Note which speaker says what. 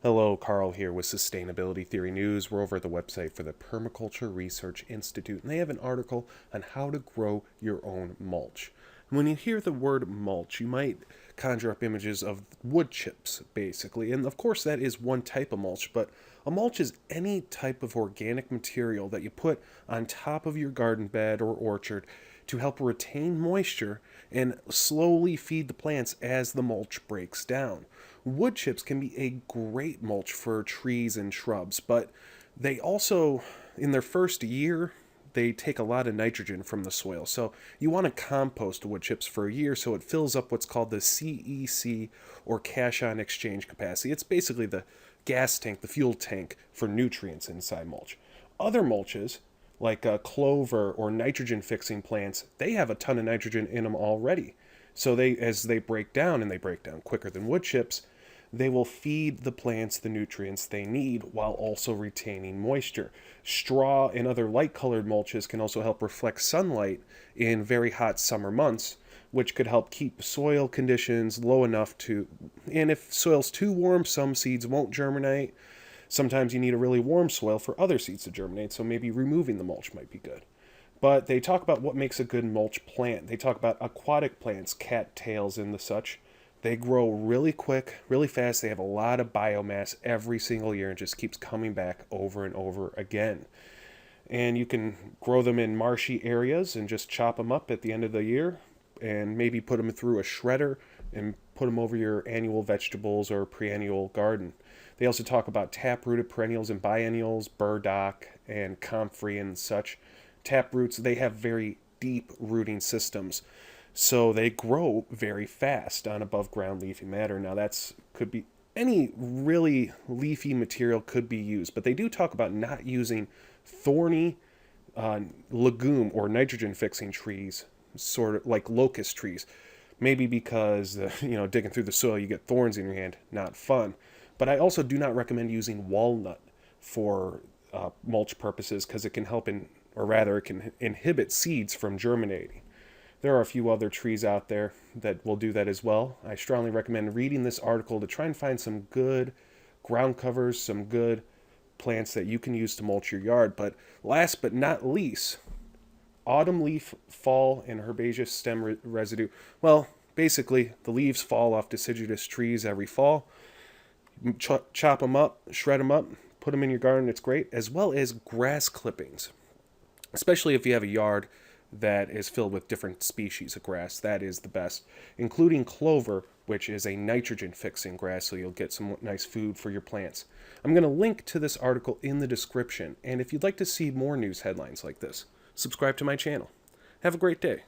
Speaker 1: Hello, Carl here with Sustainability Theory News. We're over at the website for the Permaculture Research Institute, and they have an article on how to grow your own mulch. And when you hear the word mulch, you might conjure up images of wood chips, basically. And of course, that is one type of mulch, but a mulch is any type of organic material that you put on top of your garden bed or orchard to help retain moisture and slowly feed the plants as the mulch breaks down. Wood chips can be a great mulch for trees and shrubs, but they also, in their first year, they take a lot of nitrogen from the soil. So you want to compost wood chips for a year so it fills up what's called the CEC, or cash-on exchange capacity. It's basically the gas tank, the fuel tank for nutrients inside mulch. Other mulches, like clover or nitrogen fixing plants, they have a ton of nitrogen in them already. So as they break down, and they break down quicker than wood chips, they will feed the plants the nutrients they need while also retaining moisture. Straw and other light-colored mulches can also help reflect sunlight in very hot summer months, which could help keep soil conditions low enough to, and if soil's too warm, some seeds won't germinate. Sometimes you need a really warm soil for other seeds to germinate, so maybe removing the mulch might be good. But they talk about what makes a good mulch plant. They talk about aquatic plants, cattails and the such. They grow really quick, really fast. They have a lot of biomass every single year and just keeps coming back over and over again. And you can grow them in marshy areas and just chop them up at the end of the year and maybe put them through a shredder and put them over your annual vegetables or perennial garden. They also talk about tap-rooted perennials and biennials, burdock and comfrey and such. Taproots, they have very deep rooting systems, so they grow very fast on above ground leafy matter. Now could be any really leafy material could be used, but they do talk about not using thorny legume or nitrogen fixing trees, sort of like locust trees. Maybe because digging through the soil you get thorns in your hand, not fun. But I also do not recommend using walnut for mulch purposes because it can it can inhibit seeds from germinating. There are a few other trees out there that will do that as well. I strongly recommend reading this article to try and find some good ground covers, some good plants that you can use to mulch your yard. But last but not least, autumn leaf fall and herbaceous stem residue. Well, basically, the leaves fall off deciduous trees every fall. Chop them up, shred them up, put them in your garden. It's great, as well as grass clippings, especially if you have a yard that is filled with different species of grass. That is the best, including clover, which is a nitrogen fixing grass, so you'll get some nice food for your plants. I'm going to link to this article in the description, and if you'd like to see more news headlines like this, subscribe to my channel. Have a great day.